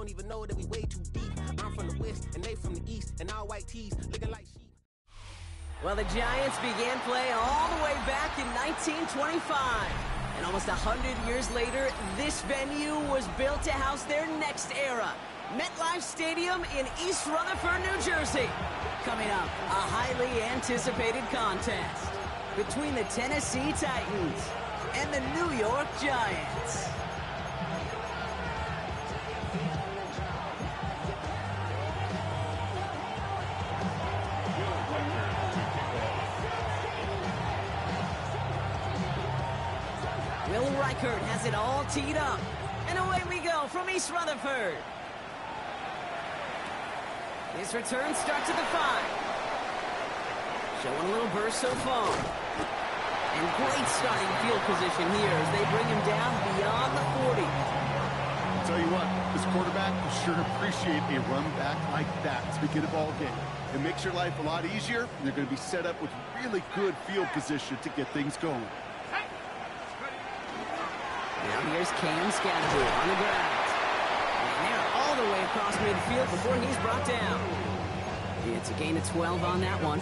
don't even know that we way too deep. I'm from the west, and they from the east, and all white tees looking like sheep. Well, the Giants began play all the way back in 1925. And almost 100 years later, this venue was built to house their next era. MetLife Stadium in East Rutherford, New Jersey. Coming up, a highly anticipated contest between the Tennessee Titans and the New York Giants. Will Reichert has it all teed up. And away we go from East Rutherford. His return starts at the 5. Showing a little burst so far. And great starting field position here as they bring him down beyond the 40. I'll tell you what, this quarterback will sure appreciate a run back like that to begin a ball game. It makes your life a lot easier, and they're going to be set up with really good field position to get things going. Now here's Cam Scannable on the ground. And they're all the way across midfield before he's brought down. It's a gain of 12 on that one.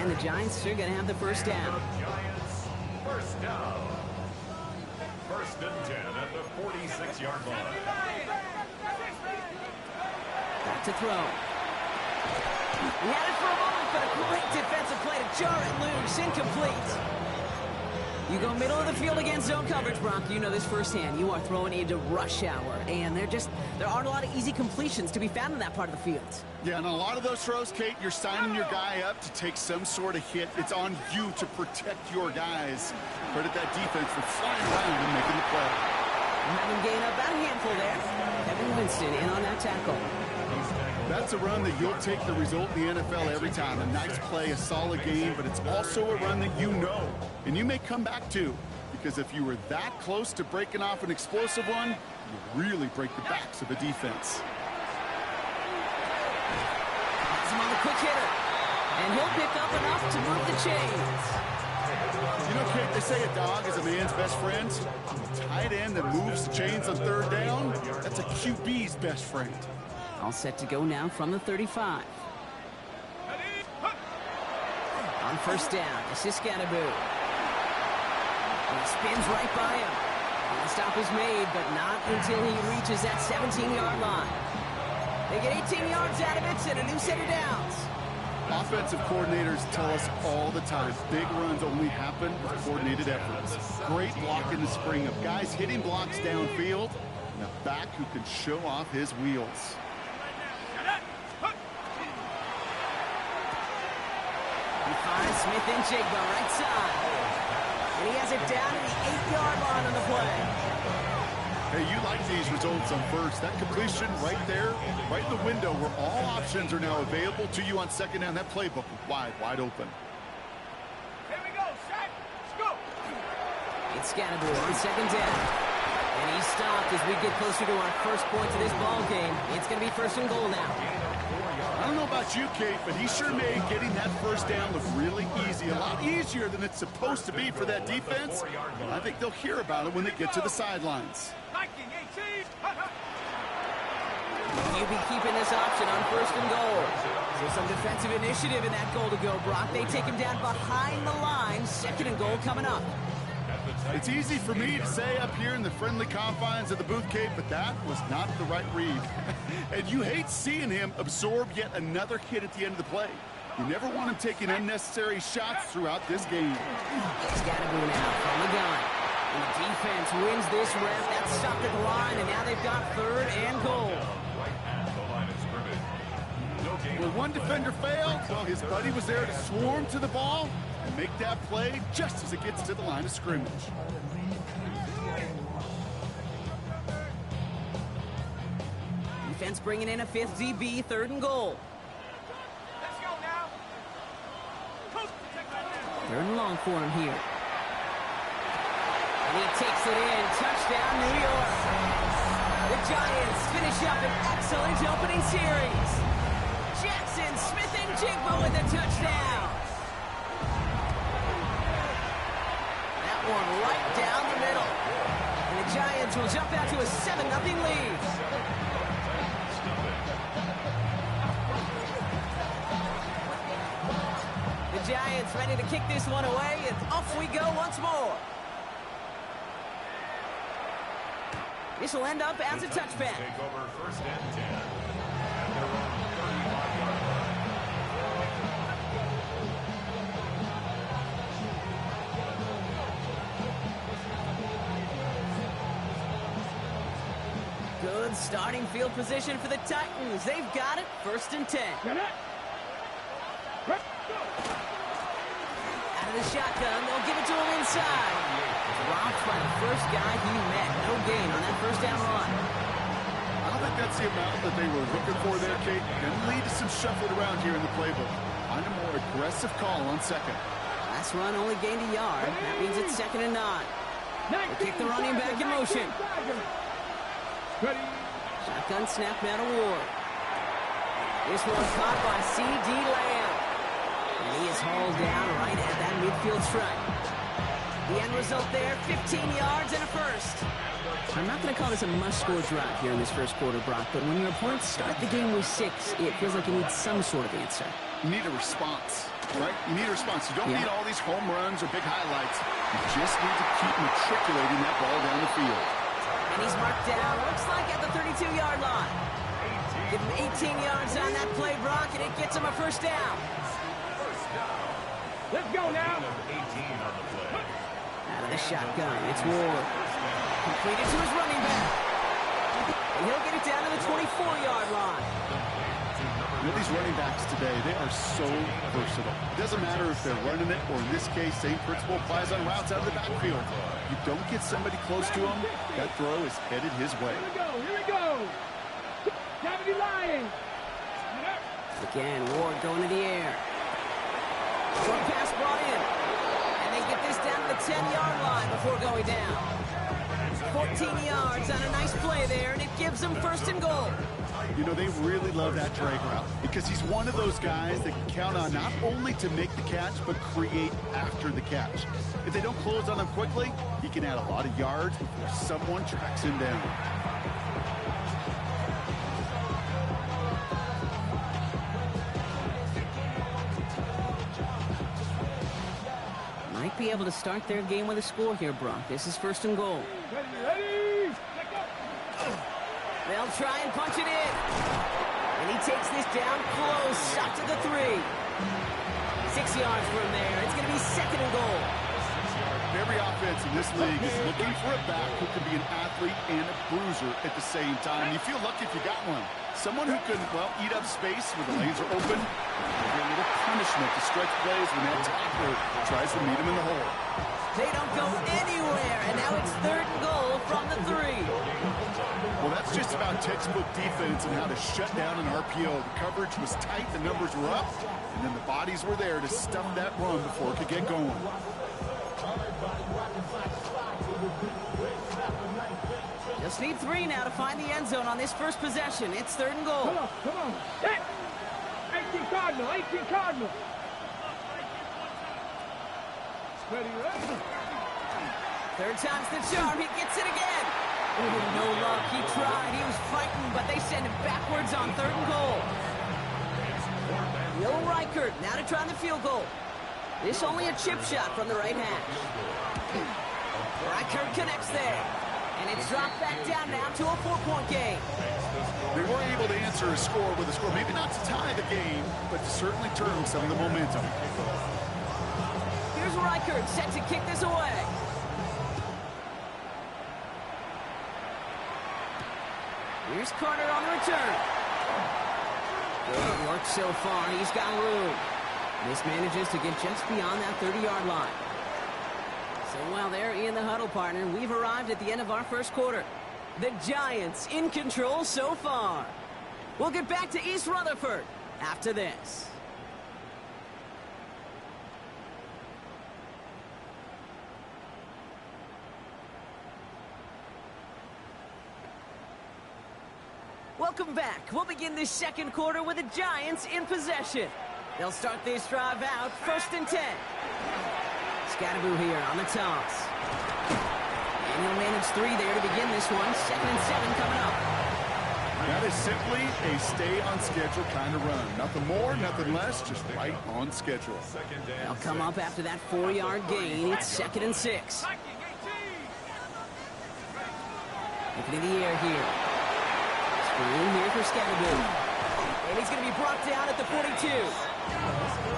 And the Giants are going to have the first down. Giants, first down. First and 10 at the 46-yard line. Back to throw. He had it for a moment, but a great defensive play to jar it loose. Incomplete. You go middle of the field against zone coverage, Brock. You know this firsthand. You are throwing into rush hour, and there aren't a lot of easy completions to be found in that part of the field. Yeah, and a lot of those throws, Kate, you're signing your guy up to take some sort of hit. It's on you to protect your guys. Credit that defense for flying around and making the play. Having gained about a handful there. Kevin Winston in on that tackle. That's a run that you'll take the result in the NFL every time. A nice play, a solid game, but it's also a run that you know, and you may come back to, because if you were that close to breaking off an explosive one, you really break the backs of the defense. That's him on the quick hitter, and he'll pick up enough to move the chains. You know, Kate, they say a dog is a man's best friend. A tight end that moves the chains on third down, that's a QB's best friend. All set to go now from the 35. On first down, this is Scannable. He spins right by him. And the stop is made, but not until he reaches that 17-yard line. They get 18 yards out of it and a new set of downs. Offensive coordinators tell us all the time, big runs only happen with coordinated efforts. Great block in the spring of guys hitting blocks downfield, and a back who can show off his wheels. Smith and Jigba right side. And he has it down to the 8-yard line on the play. Hey, you like these results on first. That completion right there, right in the window where all options are now available to you on second down. That playbook wide open. Here we go, Shaq. Let's go. It's Scannable on second down. And he's stopped as we get closer to our first points of this ball game. It's going to be first and goal now. I don't know about you, Kate, but he sure made getting that first down look really easy. A lot easier than it's supposed to be for that defense. I think they'll hear about it when they get to the sidelines. You'll be keeping this option on first and goal. So some defensive initiative in that goal to go, Brock. They take him down behind the line. Second and goal coming up. It's easy for me to say up here in the friendly confines of the booth, Kate, but that was not the right read. And you hate seeing him absorb yet another hit at the end of the play. You never want him taking unnecessary shots throughout this game. It's got to be now from the gun. And the defense wins this rep. That's stopped at the line, and now they've got third and goal. When one defender failed, well, his buddy was there to swarm to the ball and make that play just as it gets to the line of scrimmage. Defense bringing in a fifth DB, third and goal. Let's go now. Third and long for him here. And he takes it in. Touchdown, New York. The Giants finish up an excellent opening series. Jackson, Smith, and Jigba with a touchdown. That one right down the middle. And the Giants will jump out to a 7-0 lead. He's ready to kick this one away, and off we go once more. This will end up as a touchback. Take over first and 10. And they're on 35-yard line. Good starting field position for the Titans. They've got it. First and 10. Out of the shotgun, they'll give it to him inside. Dropped by the first guy he met. No gain on that first down run. I don't think that's the amount that they were looking for there, Kate. Going to lead to some shuffling around here in the playbook. Find a more aggressive call on second. Last run only gained a yard. That means it's 2nd and 9. They kick the running back in motion. Shotgun snap now to Ward. This one caught by C.D. Lamb. And he is hauled down right at that midfield stripe. The end result there, 15 yards and a first. I'm not going to call this a must-score drive here in this first quarter, Brock, but when your opponents start the game with 6, it feels like you need some sort of answer. You need a response, right? You need a response. You don't need all these home runs or big highlights. You just need to keep matriculating that ball down the field. And he's marked down, looks like at the 32-yard line. Give him 18 yards on that play, Brock, and it gets him a first down. Let's go now. 18 on the play. Out of the shotgun, it's Ward. Completed to his running back. And he'll get it down to the 24-yard line. You know, these running backs today, they are so versatile. It doesn't matter if they're running it, or in this case, same principle applies on routes out of the backfield. You don't get somebody close to him, that throw is headed his way. Here we go. Deputy Lion. Again, Ward going to the air. Short pass brought in. And they get this down to the 10-yard line before going down. 14 yards on a nice play there, and it gives them first and goal. You know, they really love that drag route because he's one of those guys that can count on not only to make the catch, but create after the catch. If they don't close on him quickly, he can add a lot of yards before someone tracks him down. Might be able to start their game with a score here, Brock. This is first and goal. Ready. They'll try and punch it in. And he takes this down close. Shot to the 3. 6 yards from there. It's going to be second and goal. Every offense in this league is looking for a back who can be an athlete and a bruiser at the same time. You feel lucky if you got one. Someone who can, well, eat up space when the lanes are open. Maybe a little punishment to stretch plays when that tackler tries to meet him in the hole. They don't go anywhere, and now it's third and goal from the 3. Well, that's just about textbook defense and how to shut down an RPO. The coverage was tight, the numbers were up, and then the bodies were there to stuff that run before it could get going. Just need 3 now to find the end zone on this first possession. It's third and goal. Come on. Set. 18 Cardinal. Ready. Third time's the charm. He gets it again. Ooh, no luck. He tried. He was fighting, but they send him backwards on third and goal. Will Reichert now to try the field goal. This only a chip shot from the right hash. Reichert connects there. And it's dropped back down now to a 4-point game. They were able to answer a score with a score, maybe not to tie the game, but to certainly turn some of the momentum. Here's Reichert set to kick this away. Here's Carter on the return. Good work so far. He's got room. This manages to get just beyond that 30-yard line. So while they're in the huddle, partner, we've arrived at the end of our first quarter. The Giants in control so far. We'll get back to East Rutherford after this. Welcome back. We'll begin this second quarter with the Giants in possession. They'll start this drive out, first and 10. Scatterboo here on the toss. And he'll manage 3 there to begin this one. 2nd and 7 coming up. That is simply a stay-on-schedule kind of run. Nothing more, nothing less, just right on schedule. They'll come up after that 4-yard gain. It's 2nd and 6. Looking in the air here. Screen here for Scattergood. And he's going to be brought down at the 42.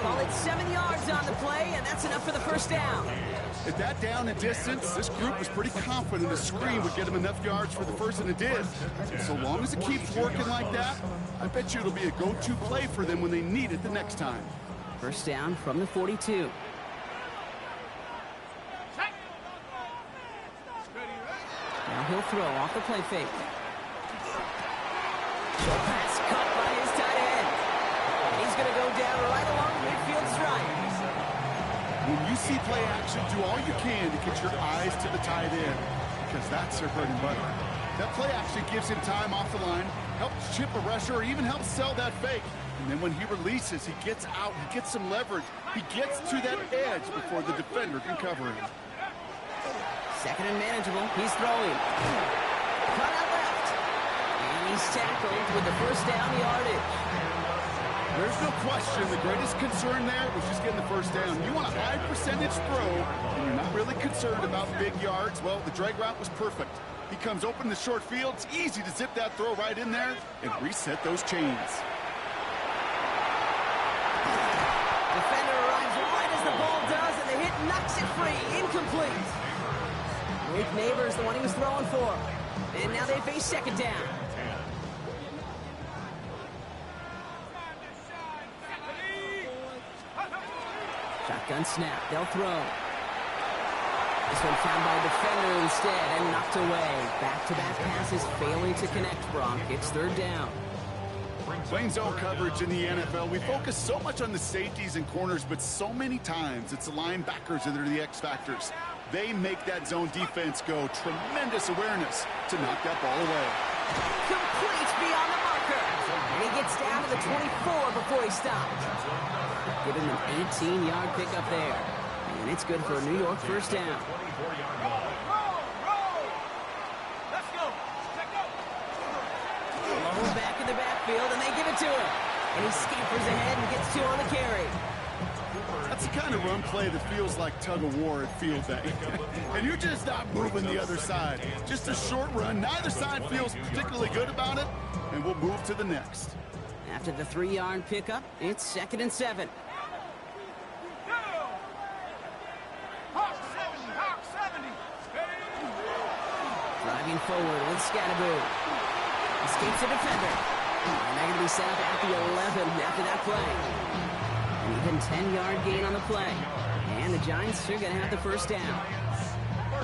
Call it 7 yards on the play, and that's enough for the first down. At that down and distance, this group was pretty confident the screen would get him enough yards for the first, and it did. And so long as it keeps working like that, I bet you it'll be a go-to play for them when they need it the next time. First down from the 42. Now he'll throw off the play fake. Short pass cut by his tight end. And he's going to go down right along midfield stripe. When you see play action, do all you can to get your eyes to the tight end, because that's their bread and butter. That play action gives him time off the line, helps chip a rusher, or even helps sell that fake. And then when he releases, he gets out, he gets some leverage. He gets to that edge before the defender can cover him. 2nd and manageable. He's throwing. Cut out left. And he's tackled with the first down yardage. There's no question the greatest concern there was just getting the first down. You want a high percentage throw, and you're not really concerned about big yards. Well, the drag route was perfect. He comes open the short field. It's easy to zip that throw right in there and reset those chains. Defender arrives right as the ball does, and the hit knocks it free. Incomplete. Nick Neighbors, the one he was throwing for. And now they face 2nd down. Shotgun snap. They'll throw. This one found by a defender instead and knocked away. Back-to-back passes failing to connect, Brock. It's 3rd down. Playing zone coverage in the NFL, we focus so much on the safeties and corners, but so many times it's the linebackers that are the X factors. They make that zone defense go. Tremendous awareness to knock that ball away. Complete beyond the marker. And he gets down to the 24 before he stopped. Give him an 18-yard pickup there. And it's good for a New York first down. Low back in the backfield, and they give it to him. And he scampers ahead and gets 2 on the carry. That's the kind of run play that feels like tug-of-war at field day. And you're just not moving the other side. Just a short run. Neither side feels particularly good about it, and we'll move to the next. After the 3-yard pickup, it's 2nd and 7. Driving forward with Scattergood. Escapes the defender. And they're going to be set up at the 11 after that play. An even 10-yard gain on the play. And the Giants are going to have the first down.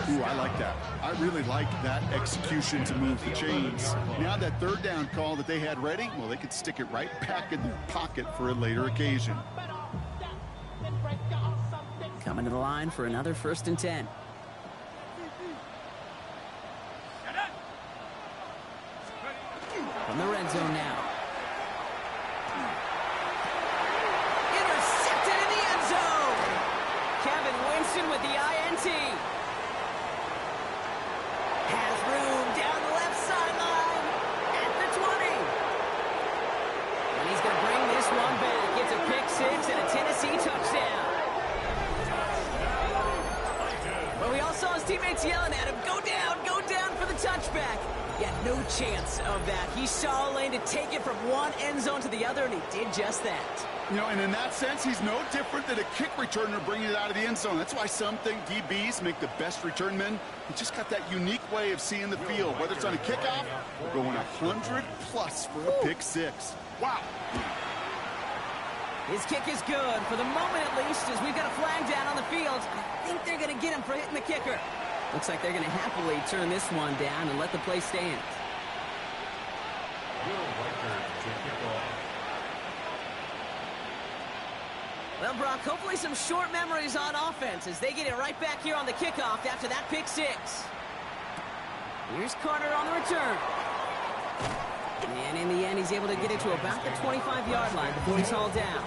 Ooh, I like that. I really like that execution to move the chains. Now that 3rd down call that they had ready, well, they could stick it right back in their pocket for a later occasion. Coming to the line for another 1st and 10. From the red zone now. Intercepted in the end zone. Kevin Winston with the INT. Has room down the left sideline at the 20. And he's going to bring this one back. It's a pick 6 and a Tennessee touchdown. Well, we all saw his teammates yelling at him, go down for the touchback. Yet no chance of that. He saw a lane to take it from one end zone to the other, and he did just that. You know, and in that sense, he's no different than a kick returner bringing it out of the end zone. That's why some think DBs make the best return men. He just got that unique way of seeing the field, whether it's on a kickoff or going 100+ for a pick 6. Wow. His kick is good, for the moment at least, as we've got a flag down on the field. I think they're going to get him for hitting the kicker. Looks like they're going to happily turn this one down and let the play stand. Well, Brock, hopefully some short memories on offense as they get it right back here on the kickoff after that pick 6. Here's Carter on the return. And in the end, he's able to get it to about the 25-yard line before he's hauled down.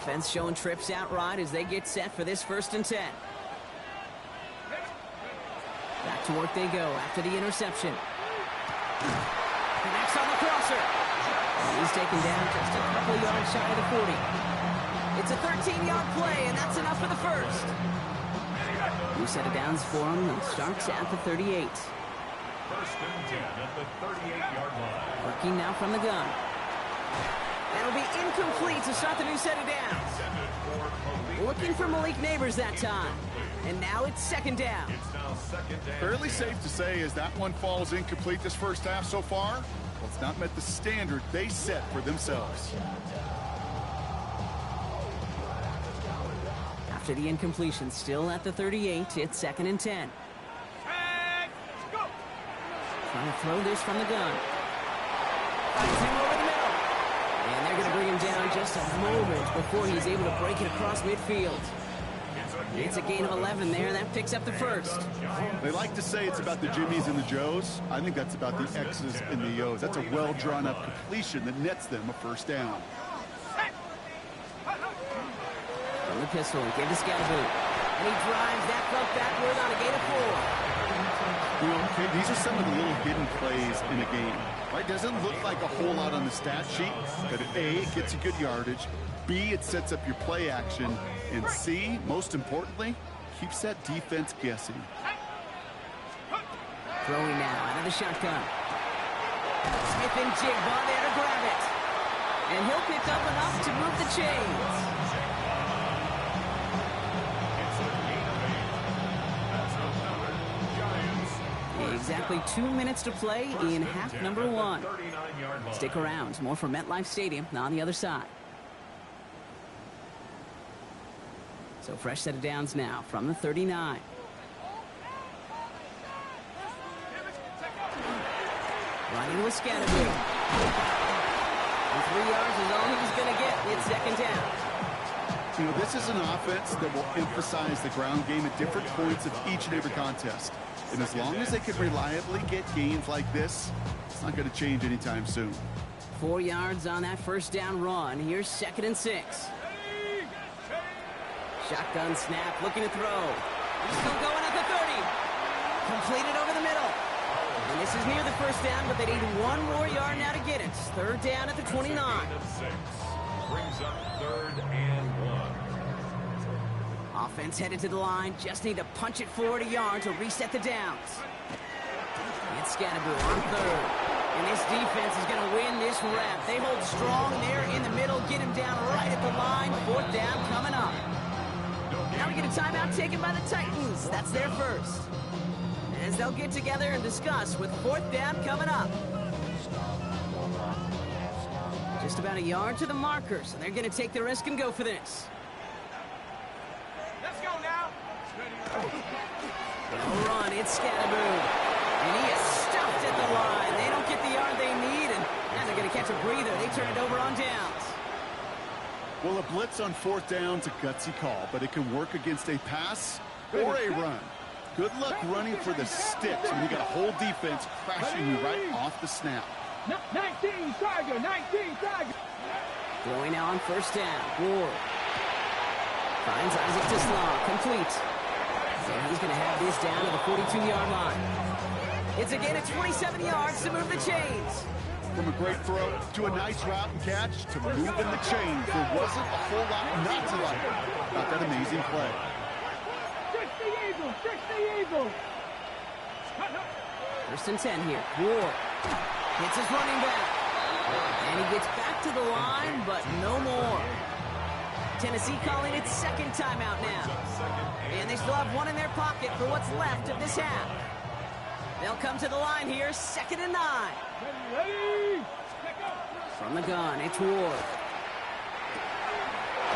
Offense showing trips out right as they get set for this 1st and 10. Back to work they go after the interception. Connects on the crosser. He's taken down just a couple of yards shy of the 40. It's a 13-yard play, and that's enough for the first. New set of downs for him. It starts at the 38. 1st and 10 at the 38-yard line. Working now from the gun. That'll be incomplete to start the new set of downs. Looking for Malik Neighbors that time. And now it's 2nd down. It's now 2nd down. Fairly safe to say as that one falls incomplete this first half so far, well, it's not met the standard they set for themselves. After the incompletion, still at the 38, it's 2nd and 10. Trying to throw this from the gun. Finds him over the middle. And they're going to bring him down just a moment before he's able to break it across midfield. It's a gain of 11 there. That picks up the first. They like to say it's about the Jimmies and the Joes. I think that's about the X's and the O's. That's a well-drawn-up completion that nets them a 1st down. From the pistol, give to Scalaboo. And he drives that club backward on a gain of 4. You know, okay, these are some of the little hidden plays in a game. Right? Doesn't look like a whole lot on the stat sheet, but A, it gets you good yardage. B, it sets up your play action. And C, most importantly, keeps that defense guessing. Throwing now out of the shotgun. Smith and Jigba there to grab it. And he'll pick up enough to move the chains. Exactly 2 minutes to play in half number 1. Stick around. More from MetLife Stadium on the other side. So fresh set of downs now from the 39. Running with Scalaboo. And 3 yards is all he's going to get. It's 2nd down. You know, this is an offense that will emphasize the ground game at different points of each and every contest. And as long as they can reliably get gains like this, it's not going to change anytime soon. 4 yards on that 1st down run. Here's 2nd and 6. Shotgun snap, looking to throw. He's still going at the 30. Completed over the middle. And this is near the 1st down, but they need 1 more yard now to get it. 3rd down at the 29. Brings up 3rd and 1. Offense headed to the line. Just need to punch it forward a yard to reset the downs. It's Scalaboo on 3rd. And this defense is going to win this rep. They hold strong there in the middle. Get him down right at the line. 4th down coming up. Now we get a timeout taken by the Titans. That's their first. As they'll get together and discuss with 4th down coming up. Just about a yard to the marker, so they're going to take the risk and go for this. Let's go now. No run, it's Scalaboo. And he is stuffed at the line. They don't get the yard they need, and now they're going to catch a breather. They turn it over on downs. Well, a blitz on 4th down's a gutsy call, but it can work against a pass or a run. Good luck running for the sticks when you got a whole defense crashing you right off the snap. 19 Tiger, 19 Tiger. Throwing now on 1st down. Ward finds Isaac Tislau, complete. And he's going to have this down to the 42-yard line. It's a gain of 27 yards to move the chains. From a great throw to a nice route and catch to moving the chains, there wasn't a whole lot not to like about that amazing play. 60 Eagles. 1st and 10 here. Ward hits his running back. And he gets back to the line, but no more. Tennessee calling its 2nd timeout now. And they still have 1 in their pocket for what's left of this half. They'll come to the line here, 2nd and 9. Ready. From the gun, it's Ward.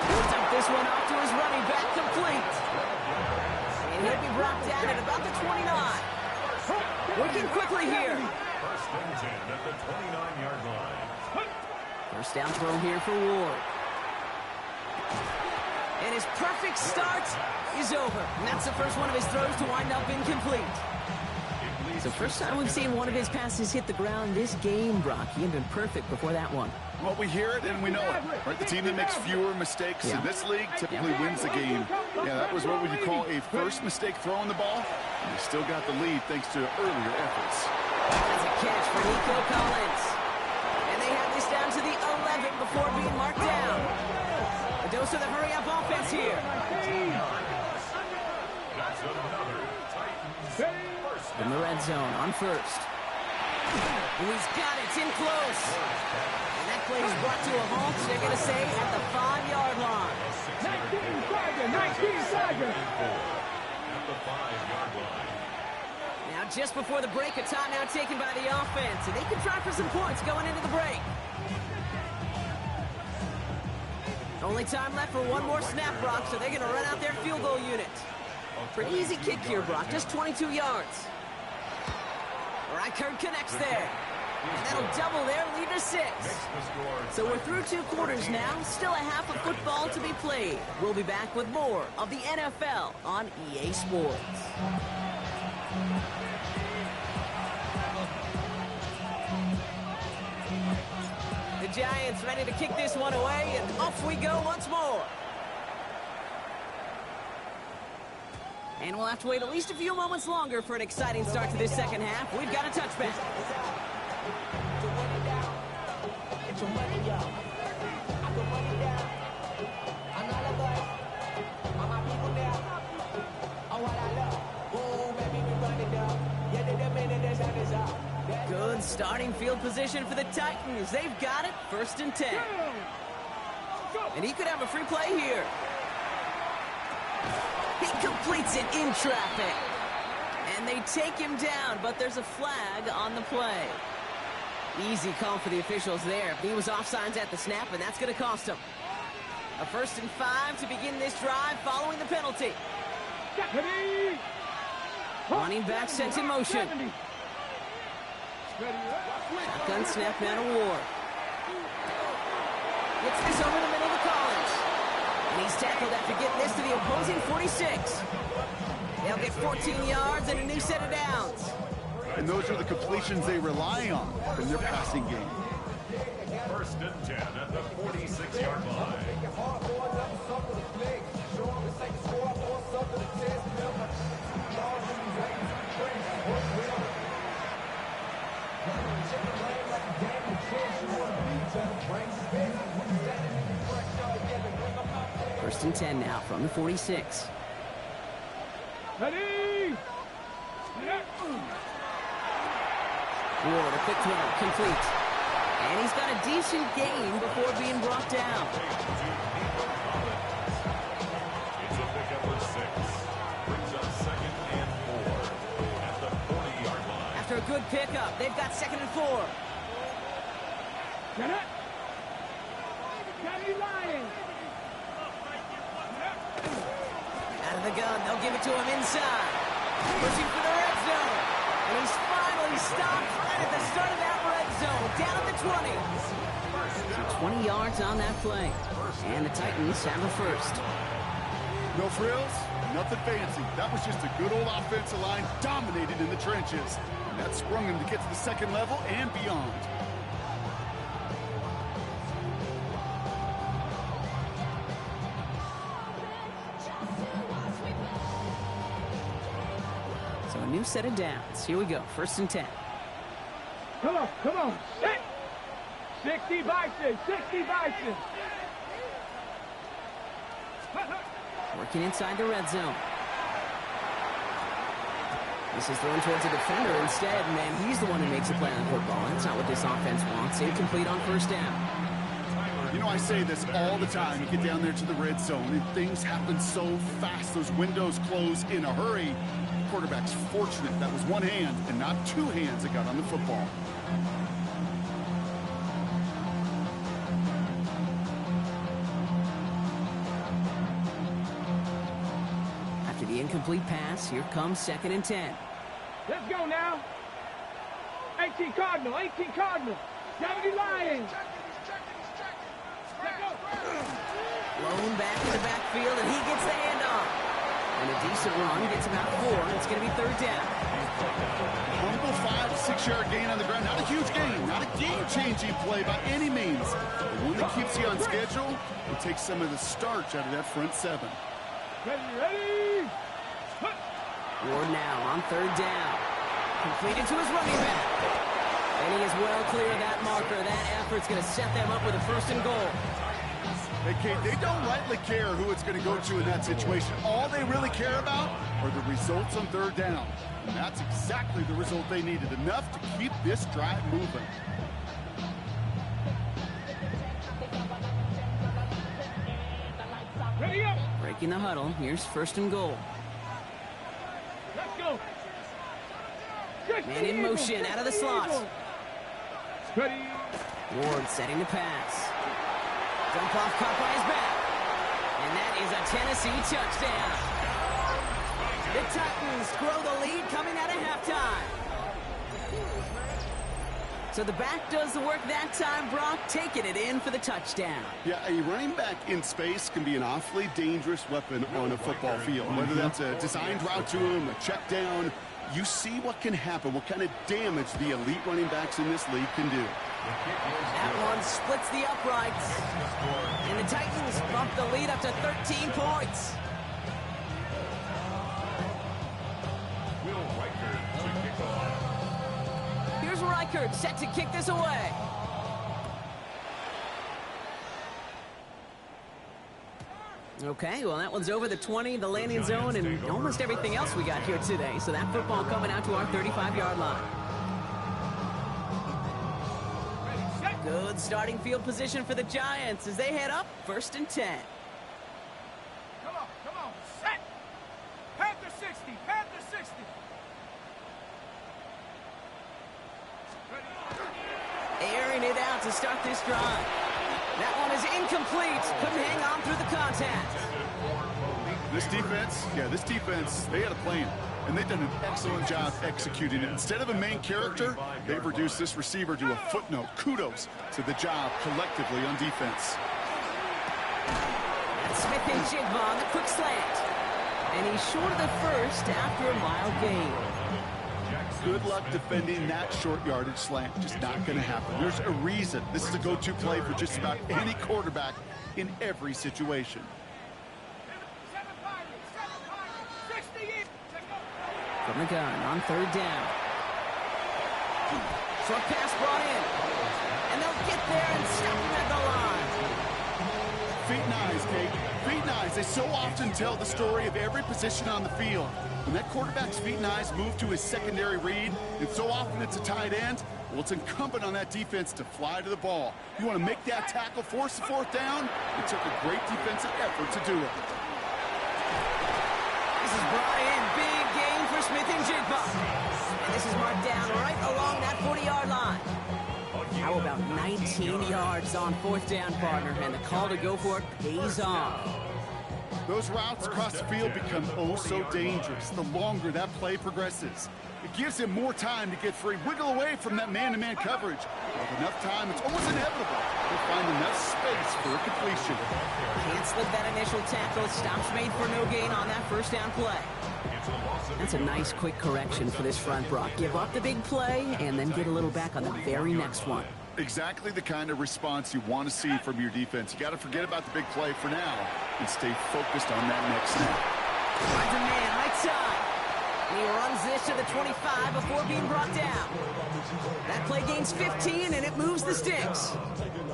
He'll dump this one off to his running back, complete. And he'll be brought down at about the 29. Working quickly here. 1st and 10 at the 29-yard line. 1st down throw here for Ward. And his perfect start is over. And that's the first one of his throws to wind up incomplete. So first time we've seen one of his passes hit the ground this game, Brock. He had been perfect before that one. Well, we hear it and we know it. Right? The team that makes fewer mistakes in this league typically wins the game. Yeah, that was what would you call a first mistake throwing the ball. And they still got the lead thanks to earlier efforts. That's a catch for Nico Collins. And they have this down to the 11 before being marked down. A dose of the hurry-up offense here. That's another Titans first In the red zone on first. Oh, he's got it. It's in close. And that play is brought to a halt. They're going to say at the 5-yard line. 19 Tiger. At the 5-yard line. Now, just before the break, a timeout taken by the offense. And they can try for some points going into the break. Only time left for one more snap, Brock, so they're going to run out their field goal unit. Pretty easy kick here, Brock. Just 22 yards. Reichert connects there. And that'll double their lead to 6. So we're through 2 quarters now. Still a half of football to be played. We'll be back with more of the NFL on EA Sports. The Giants ready to kick this one away, and off we go once more. And we'll have to wait at least a few moments longer for an exciting start to this second half. We've got a touchback. Good starting field position for the Titans. They've got it, 1st and 10. And he could have a free play here. He completes it in traffic. And they take him down, but there's a flag on the play. Easy call for the officials there. He was offsides at the snap, and that's going to cost him. A 1st and 5 to begin this drive following the penalty. Running back sent in motion. Shotgun snap now to Ward. Gets this over the middle to Collins. And he's tackled after getting this to the opposing 46. They'll get 14 yards and a new set of downs. And those are the completions they rely on in their passing game. 1st and 10 at the 46-yard line. First and 10 now from the 46. Ready? Ward, a quick throw, complete. And he's got a decent gain before being brought down. It's a pickup of 6. Brings up 2nd and 4 at the 40-yard line. After a good pickup, they've got 2nd and 4. Get it. Daddy Lions. Out of the gun, they'll give it to him inside. Pushing for the red zone. And he's finally stopped right at the start of that red zone. Down at the 20. So 20 yards on that play. And the Titans have a 1st. No frills, nothing fancy. That was just a good old offensive line dominated in the trenches. And that sprung him to get to the 2nd level and beyond. So a new set of downs. Here we go. 1st and 10. Come on, come on. 60 Bison, 60 Bison. Working inside the red zone. This is thrown towards a defender instead, and he's the one who makes a play on football. That's not what this offense wants. Incomplete on 1st down. You know, I say this all the time. You get down there to the red zone, and things happen so fast. Those windows close in a hurry. Quarterback's fortunate that was one hand and not 2 hands that got on the football. After the incomplete pass, here comes 2nd and 10. Let's go now. 18 Cardinal, 18 Cardinal. 70 Lions. Blown back in the backfield, and he gets the handoff. And a decent run gets about 4, and it's going to be 3rd down. Humble 5 to 6 yard gain on the ground. Not a huge gain, not a game-changing play by any means. But one that keeps you on schedule and takes some of the starch out of that front 7. Ready. Ward now on 3rd down. Completed to his running back. And he is well clear of that marker. That effort's going to set them up with a 1st and goal. Hey, Kate, they don't rightly care who it's going to go to in that situation. All they really care about are the results on 3rd down. And that's exactly the result they needed. Enough to keep this drive moving. Ready up. Breaking the huddle. Here's 1st and goal. Let's go. Man in motion out of the slot. Ready. Ward setting the pass. Dump off caught by his back. And that is a Tennessee touchdown. The Titans grow the lead coming out of halftime. So the back does the work that time, Brock, taking it in for the touchdown. Yeah, a running back in space can be an awfully dangerous weapon on a football field. Whether that's a designed route to him, a check down, you see what can happen, what kind of damage the elite running backs in this league can do. That one splits the uprights. And the Titans bump the lead up to 13 points. Here's Reichert set to kick this away. Okay, well, that one's over the 20, the landing zone, and almost everything else we got here today. So that football coming out to our 35-yard line. Good starting field position for the Giants as they head up 1st and 10. Come on. Set. Panther 60. Panther 60. Airing it out to start this drive. That one is incomplete. Couldn't hang on through the contact. This defense, they had a plan, and they've done an excellent job executing it. Instead of a main character, they've reduced this receiver to a footnote. Kudos to the job collectively on defense. Smith and Jigba on the quick slant. And he's short of the 1st after a mile gain. Good luck defending that short yardage slant. Just not going to happen. There's a reason. This is a go-to play for just about any quarterback in every situation. From the gun on 3rd down. Short pass brought in. And they'll get there and stop him at the line. Feet and eyes, Kate. Feet and eyes. They so often tell the story of every position on the field. When that quarterback's feet and eyes move to his secondary read, and so often it's a tight end, well, it's incumbent on that defense to fly to the ball. You want to make that tackle, force the 4th down? It took a great defensive effort to do it. This is brought in. Big gain for Smith and Jigba. And this is marked down right along that 40-yard line. How about 19 yards on 4th down, partner? And the call to go for it pays off. Those routes across the field become oh so dangerous the longer that play progresses. It gives him more time to get free, wiggle away from that man-to-man coverage. With enough time, it's almost inevitable to find enough space for a completion. Can't slip that initial tackle. Stops made for no gain on that 1st down play. That's a nice quick correction for this front, Brock. Give up the big play and then get a little back on the very next one. Exactly the kind of response you want to see from your defense. You got to forget about the big play for now and stay focused on that next snap. Finds a man right side. And he runs this to the 25 before being brought down. That play gains 15 and it moves the sticks.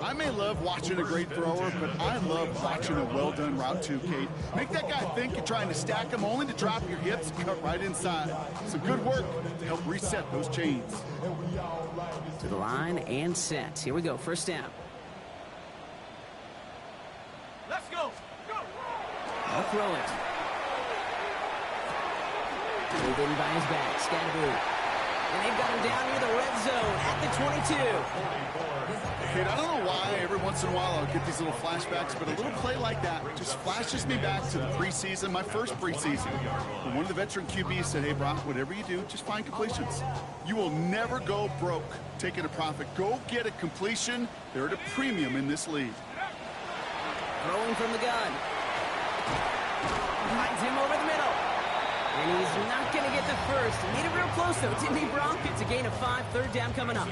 I may love watching a great thrower, but I love watching a well-done route too, Kate. Make that guy think you're trying to stack him only to drop your hips and cut right inside. Some good work to help reset those chains. To the line and set. Here we go. 1st down. Let's go. I'll throw it. Pulled in by his back. Scatterboo. And they've got him down near the red zone at the 22. Kate, I don't know why every once in a while I'll get these little flashbacks, but a little play like that just flashes me back to the preseason, my first preseason. And one of the veteran QBs said, hey, Brock, whatever you do, just find completions. You will never go broke taking a profit. Go get a completion. They're at a premium in this league. Throwing from the gun. Finds him over the middle. And he's not going to get the first. He made it real close, though, didn't he, Brock? It's a gain of 5, third down coming up.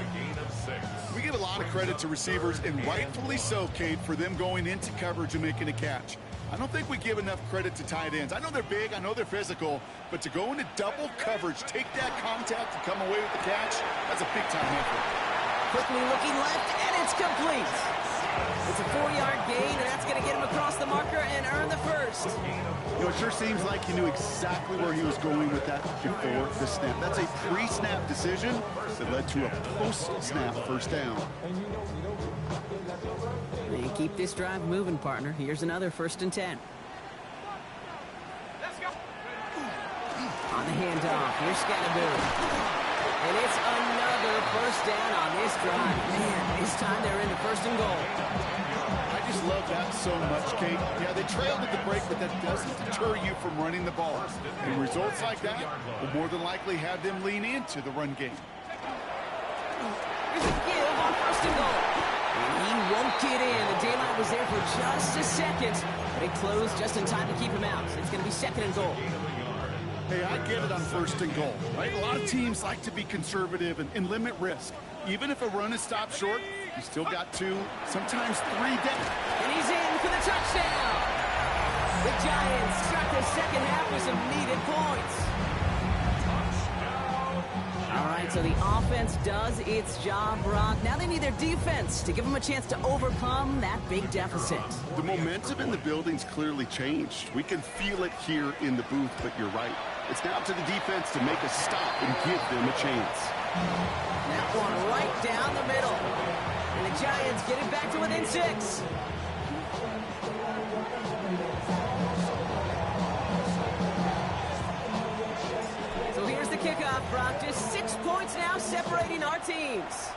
We give a lot of credit to receivers, and rightfully so, Kate, for them going into coverage and making a catch. I don't think we give enough credit to tight ends. I know they're big, I know they're physical, but to go into double coverage, take that contact and come away with the catch, that's a big-time effort. Quickly looking left, and it's complete. It's a 4-yard gain, and that's going to get him across the marker and earn the first. You know, it sure seems like he knew exactly where he was going with that before the snap. That's a pre-snap decision that led to a post-snap first down. They keep this drive moving, partner. Here's another 1st and 10. Let's go. On the handoff, here's Scatterboot. And it's another first down on this drive. Man, this time they're into 1st and goal. I just love that so much, Kate. Yeah, they trailed at the break, but that doesn't deter you from running the ball. And results like that will more than likely have them lean into the run game. Here's a give on 1st and goal. And he won't get in. The daylight was there for just a second, but it closed just in time to keep him out. So it's going to be 2nd and goal. Hey, I get it on 1st and goal, right? A lot of teams like to be conservative and limit risk. Even if a run is stopped short, you still got 2, sometimes 3 down. And he's in for the touchdown. The Giants start the second half with some needed points. All right, so the offense does its job, Brock. Now they need their defense to give them a chance to overcome that big deficit. The momentum in the building's clearly changed. We can feel it here in the booth, but you're right. It's now up to the defense to make a stop and give them a chance. That one right down the middle. And the Giants get it back to within 6. So here's the kickoff, Brock. Just 6 points now separating our teams.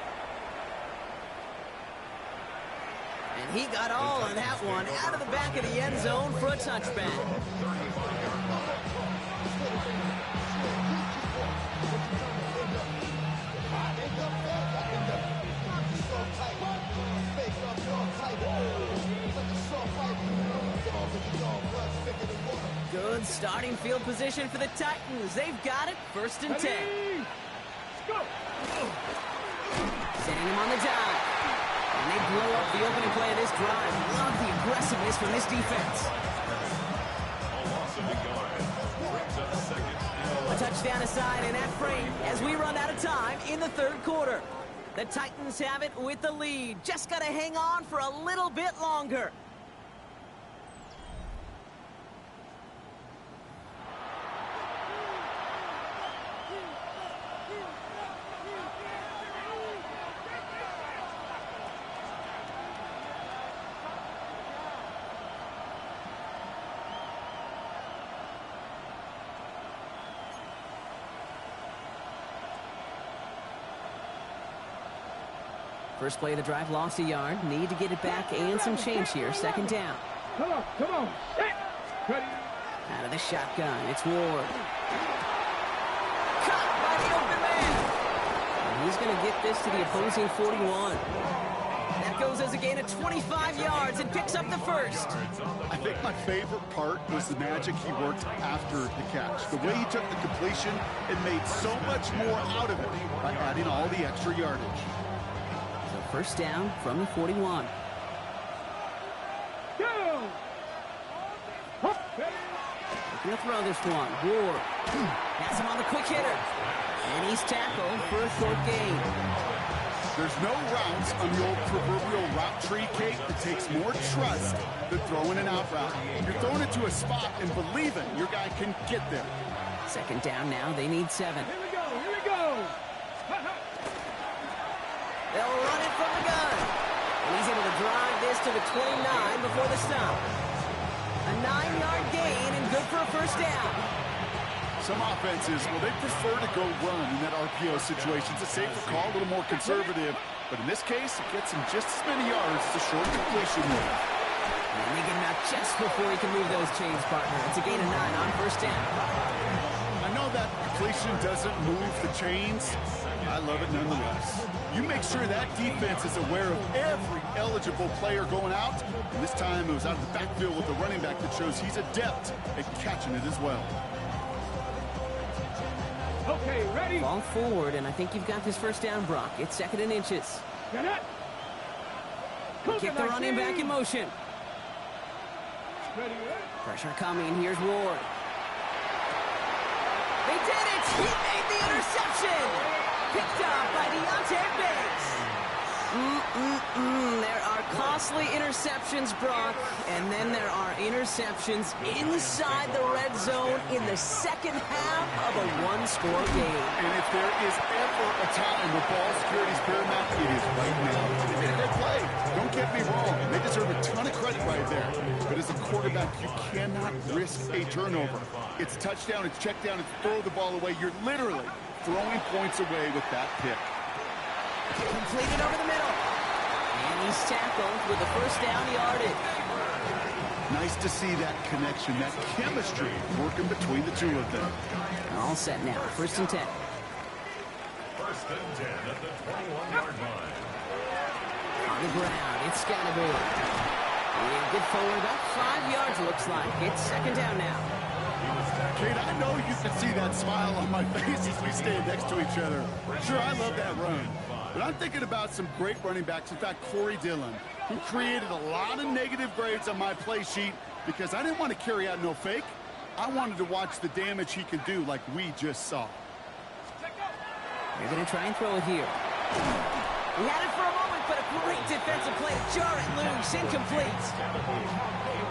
And he got all of that one out of the back of the end zone for a touchback. Good starting field position for the Titans. They've got it, 1st and 10. Let's go. Setting him on the dive. And they blow up the opening play of this drive. Love the aggressiveness from this defense. A touchdown aside in that frame as we run out of time in the 3rd quarter. The Titans have it with the lead. Just got to hang on for a little bit longer. First play of the drive, lost a yard. Need to get it back and some change here. 2nd down. Come on. Set. Ready. Out of the shotgun, it's Ward. Caught by the open man. And he's going to get this to the opposing 41. That goes as a gain of 25 yards and picks up the first. I think my favorite part was the magic he worked after the catch. The way he took the completion and made so much more out of it by adding all the extra yardage. First down from the 41. Go! Looking to throw this one. Ward has him on the quick hitter. And he's tackled for a short gain. There's no routes on the old proverbial route tree, Kate, that takes more trust than throwing an out route. You're throwing it to a spot and believing your guy can get there. 2nd down now. They need 7. Here we go. They'll run it from the gun. And he's able to drive this to the 29 before the stop. A 9-yard gain and good for a first down. Some offenses, well, they prefer to go run in that RPO situation. It's a safer call, a little more conservative. But in this case, it gets him just as many yards as a short completion move. And they get him out just before he can move those chains, partner. It's a gain of 9 on first down. I know that completion doesn't move the chains. I love it nonetheless. You make sure that defense is aware of every eligible player going out. And this time it was out of the backfield with the running back that shows he's adept at catching it as well. Okay, ready? Ball forward, and I think you've got this first down, Brock. It's 2nd and inches. Get it. Kick the running back in motion. Ready, Pressure coming. Here's Ward. They did it! He made the interception! Picked up by Deontay Banks. There are costly interceptions, Brock, and then there are interceptions inside the red zone in the second half of a one-score game. And if there is ever a time where ball security is paramount, it is right now. They made a great play. Don't get me wrong. They deserve a ton of credit right there. But as a quarterback, you cannot risk a turnover. It's touchdown, it's check down, it's throw the ball away. You're literally throwing points away with that pick. Completed over the middle. And he's tackled with the first down yardage. Nice to see that connection, that chemistry working between the two of them. All set now. 1st and 10. 1st and 10 at the 21-yard line. On the ground, it's Scatterby. Good forward, about 5 yards, looks like. It's 2nd down now. Kate, I know you can see that smile on my face as we stand next to each other. Sure, I love that run. But I'm thinking about some great running backs. In fact, Corey Dillon, who created a lot of negative grades on my play sheet because I didn't want to carry out no fake. I wanted to watch the damage he could do like we just saw. They're going to try and throw it here. He had it for a moment, but a great defensive play to jar it loose, incomplete.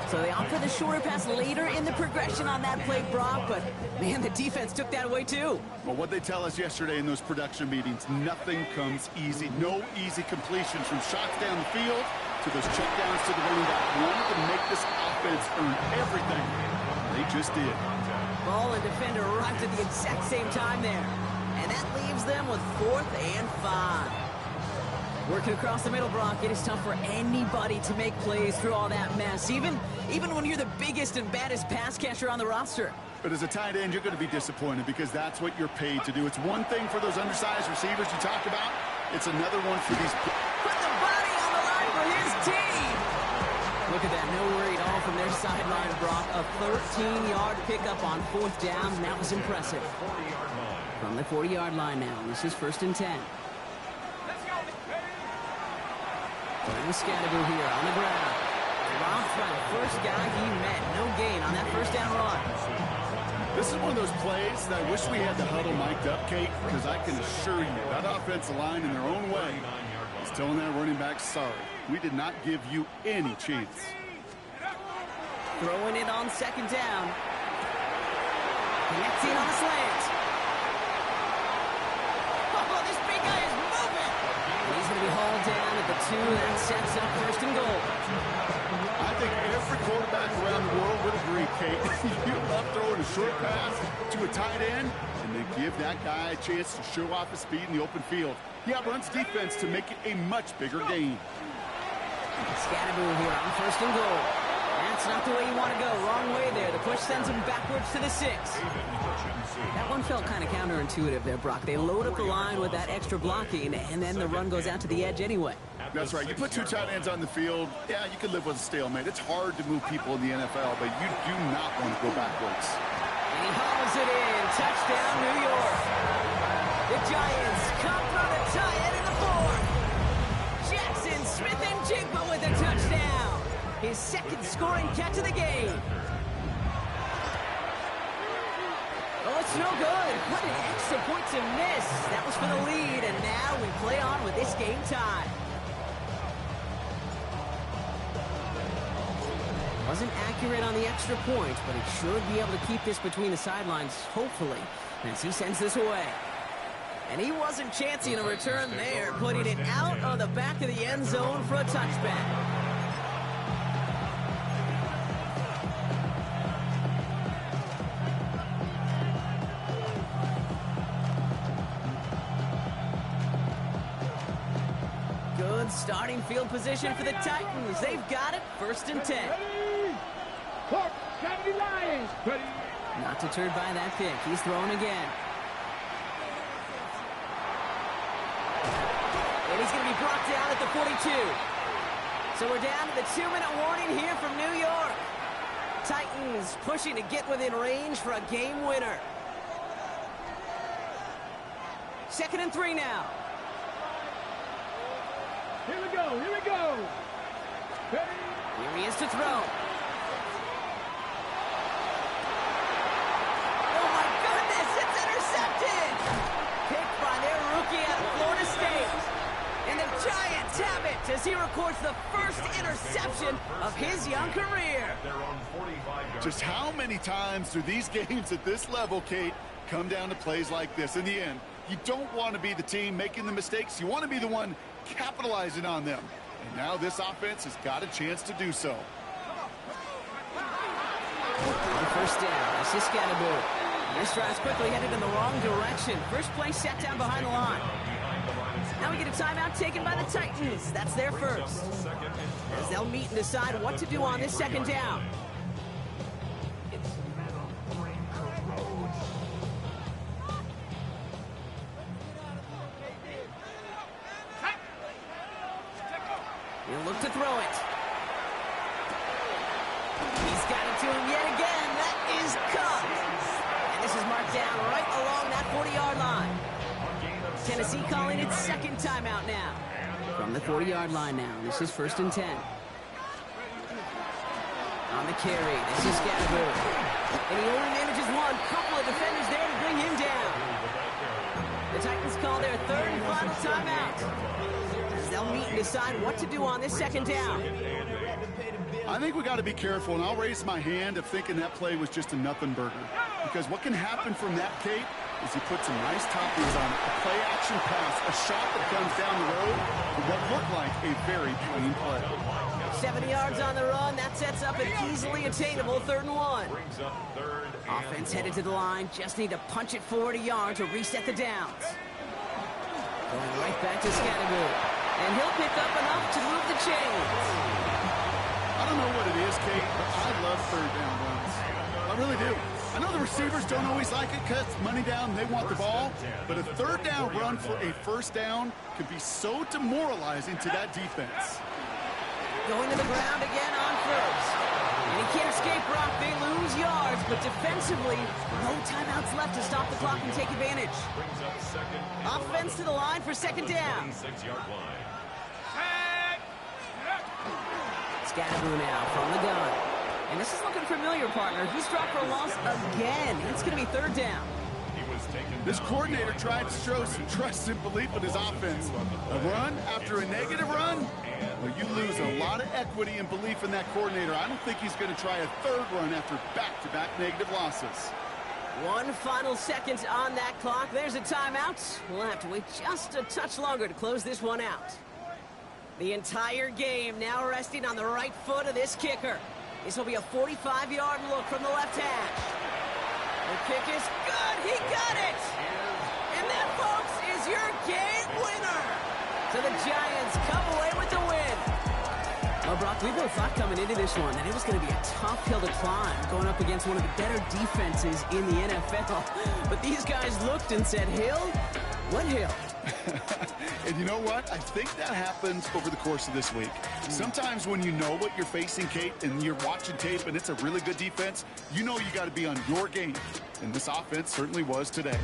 So they opt for the shorter pass later in the progression on that play, Brock, but man, the defense took that away too. Well, what they tell us yesterday in those production meetings, nothing comes easy. No easy completions from shots down the field to those checkdowns to the running back. Wanted to make this offense earn everything. They just did. Ball and defender arrived at the exact same time there. And that leaves them with 4th and 5. Working across the middle, Brock, it is tough for anybody to make plays through all that mess, even when you're the biggest and baddest pass catcher on the roster. But as a tight end, you're going to be disappointed because that's what you're paid to do. It's one thing for those undersized receivers you talk about. It's another one for these. Put the body on the line for his team. Look at that, no worry at all from their sideline, Brock. A 13-yard pickup on 4th down, and that was impressive. From the 40-yard line now, this is 1st and 10. Scatterby here on the ground. Dropped by the first guy he met. No gain on that first down run. This is one of those plays that I wish we had the huddle mic'd up, Kate, because I can assure you that offensive line in their own way is telling that running back, sorry, we did not give you any chance. Throwing it on 2nd down. Connecting on a slant. Oh, this big guy is moving. He's going to be hauled down at the 2. That sets up 1st and goal. I think every quarterback around the world would agree, Kate. You love throwing a short pass to a tight end and then give that guy a chance to show off his speed in the open field. He outruns defense to make it a much bigger gain. Scatterby here on 1st and goal. That's not the way you want to go. Wrong way there. The push sends him backwards to the 6. That one felt kind of counterintuitive there, Brock. They load up the line with that extra blocking, and then the run goes out to the edge anyway. That's right. You put 2 tight ends on the field, yeah, you can live with a stalemate. It's hard to move people in the NFL, but you do not want to go backwards. And he hauls it in. Touchdown, New York. The Giants come through to tie it in the 4th. Jackson Smith and Jigba with a touchdown. His 2nd scoring catch of the game. Oh, it's no good. What an extra point to miss. That was for the lead, and now we play on with this game tied. Wasn't accurate on the extra point, but he should be able to keep this between the sidelines, hopefully, as he sends this away. And he wasn't chancing a return there, putting it out of the back of the end zone for a touchback. Good starting field position for the Titans. They've got it, 1st and 10. Clark, Kennedy Lions. Ready. Not deterred by that pick. He's throwing again. And he's going to be brought down at the 42. So we're down to the 2-minute warning here from New York. Titans pushing to get within range for a game winner. 2nd and 3 now. Here we go. Here we go. Ready? Here he is to throw. Oh, my goodness, it's intercepted. Picked by their rookie out of Florida State. And the Giants have it as he records the first interception of his young career. Just how many times do these games at this level, Kate, come down to plays like this? In the end, you don't want to be the team making the mistakes. You want to be the one capitalizing on them. And now this offense has got a chance to do so. On first down, this is Scatterboard. This drive's quickly headed in the wrong direction. First play set down behind the line. Now we get a timeout taken by the Titans. That's their first. As they'll meet and decide what to do on this 2nd down. He'll look to throw it. He's got it to him yet again. That is caught. And this is marked down right along that 40-yard line. Tennessee calling its 2nd timeout now. From the 40-yard line now. This is 1st and 10. On the carry, this is Scatterboard. And he only manages one. Couple of defenders there to bring him down. The Titans call their 3rd and final timeout. They'll meet and decide what to do on this 2nd down. I think we got to be careful, and I'll raise my hand of thinking that play was just a nothing burger. Because what can happen from that, Kate, is he puts some nice toppings on it. A play-action pass, a shot that comes down the road for what looked like a very clean play. 70 yards on the run. That sets up an easily attainable 3rd and 1. Offense headed to the line. Just need to punch it forward a yard to reset the downs. Going right back to Scatterboard. And he'll pick up enough to move the chains. I don't know what it is, Kate, but I love 3rd down runs. I really do. I know the receivers don't always like it because money down, they want the ball. But a 3rd down run for a 1st down could be so demoralizing to that defense. Going to the ground again on 1st. And he can't escape, Brock. They lose yards, but defensively, no timeouts left to stop the clock and take advantage. Offense to the line for 2nd down. Scatterboard now from the gun. And this is looking familiar, partner. He's dropped for a loss again. It's going to be 3rd down. This coordinator tried to show some trust and belief in his offense. A run after a negative run? Well, you lose a lot of equity and belief in that coordinator. I don't think he's going to try a 3rd run after back-to-back negative losses. One final second on that clock. There's a timeout. We'll have to wait just a touch longer to close this one out. The entire game now resting on the right foot of this kicker. This will be a 45-yard look from the left hash. The kick is good. He got it. And that, folks, is your game winner. So the Giants come away with the win. Well, Brock, we both thought coming into this one that it was going to be a tough hill to climb, going up against one of the better defenses in the NFL. But these guys looked and said, hill? What hill? And you know what? I think that happens over the course of this week. Sometimes when you know what you're facing, Kate, and you're watching tape and it's a really good defense, you know you got to be on your game. And this offense certainly was today.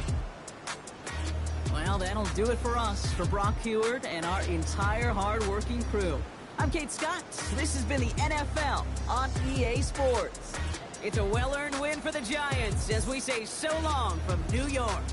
Well, that'll do it for us, for Brock Heward and our entire hard-working crew. I'm Kate Scott. This has been the NFL on EA Sports. It's a well-earned win for the Giants as we say so long from New York.